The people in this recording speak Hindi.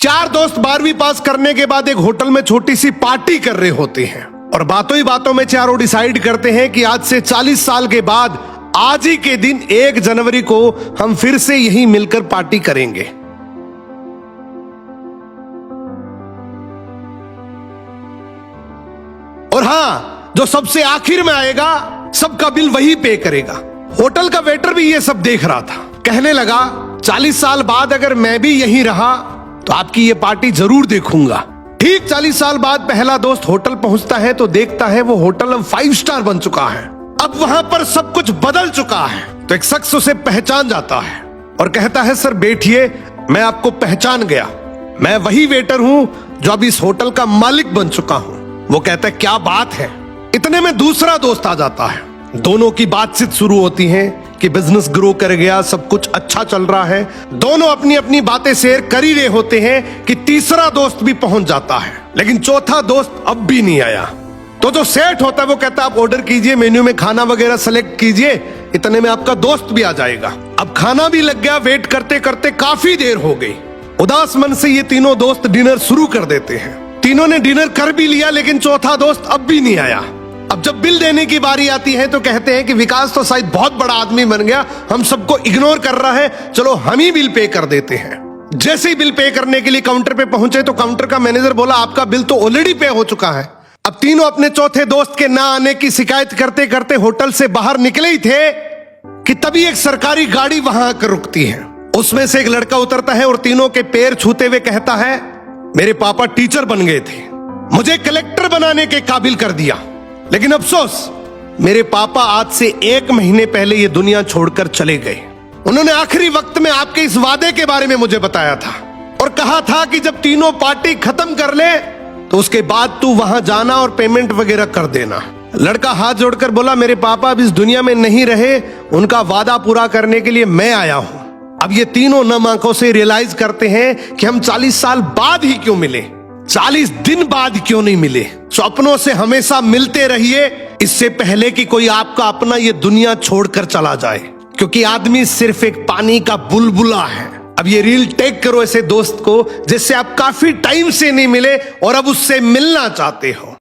चार दोस्त 12वीं पास करने के बाद एक होटल में छोटी सी पार्टी कर रहे होते हैं और बातों ही बातों में चारों डिसाइड करते हैं कि आज से 40 साल के बाद आज ही के दिन 1 जनवरी को हम फिर से यहीं मिलकर पार्टी करेंगे। और हां, जो सबसे आखिर में आएगा सबका बिल वही पे करेगा। होटल का वेटर भी ये सब देख रहा था। कहने लगा 40 साल बाद अगर मैं भी यहीं रहा तो आपकी ये पार्टी जरूर देखूंगा। ठीक 40 साल बाद पहला दोस्त होटल पहुंचता है तो देखता है वो होटल अब 5 स्टार बन चुका है। अब वहां पर सब कुछ बदल चुका है। तो एक शख्स उसे पहचान जाता है और कहता है सर बैठिए, मैं आपको पहचान गया, मैं वही वेटर हूं जो अब इस होटल का मालिक बन चुका हूं। वो कहता है क्या बात है। इतने में दूसरा दोस्त आ जाता है। दोनों की बातचीत शुरू होती है कि बिजनेस ग्रो कर गया, सब कुछ अच्छा चल रहा है। दोनों अपनी अपनी बातें शेयर कर ही रहे होते हैं कि तीसरा दोस्त भी पहुंच जाता है, लेकिन चौथा दोस्त अब भी नहीं आया। तो जो सेठ होता है वो कहता है आप ऑर्डर कीजिए, मेन्यू में खाना वगैरह सेलेक्ट कीजिए, इतने में आपका दोस्त भी आ जाएगा। अब खाना भी लग गया। वेट करते करते काफी देर हो गई। उदास मन से ये तीनों दोस्त डिनर शुरू कर देते हैं। तीनों ने डिनर कर भी लिया, लेकिन चौथा दोस्त अब भी नहीं आया। अब जब बिल देने की बारी आती है तो कहते हैं कि विकास तो शायद बहुत बड़ा आदमी बन गया, हम सबको इग्नोर कर रहा है, चलो हम ही बिल पे कर देते हैं। जैसे ही बिल पे करने के लिए काउंटर पे पहुंचे तो काउंटर का मैनेजर बोला आपका बिल तो ऑलरेडी पे हो चुका है। अब तीनों अपने चौथे दोस्त के ना आने की शिकायत करते करते होटल से बाहर निकले ही थे कि तभी एक सरकारी गाड़ी वहां आकर रुकती है। उसमें से एक लड़का उतरता है और तीनों के पैर छूते हुए कहता है मेरे पापा टीचर बन गए थे, मुझे कलेक्टर बनाने के काबिल कर दिया, लेकिन अफसोस मेरे पापा आज से 1 महीने पहले ये दुनिया छोड़कर चले गए। उन्होंने आखिरी वक्त में आपके इस वादे के बारे में मुझे बताया था और कहा था कि जब तीनों पार्टी खत्म कर ले तो उसके बाद तू वहां जाना और पेमेंट वगैरह कर देना। लड़का हाथ जोड़कर बोला मेरे पापा अब इस दुनिया में नहीं रहे, उनका वादा पूरा करने के लिए मैं आया हूं। अब ये तीनों नम आंखों से रियलाइज करते हैं कि हम 40 साल बाद ही क्यों मिले, 40 दिन बाद क्यों नहीं मिले। स्वप्नों से हमेशा मिलते रहिए, इससे पहले कि कोई आपका अपना ये दुनिया छोड़कर चला जाए, क्योंकि आदमी सिर्फ एक पानी का बुलबुला है। अब ये रील टेक करो ऐसे दोस्त को जिससे आप काफी टाइम से नहीं मिले और अब उससे मिलना चाहते हो।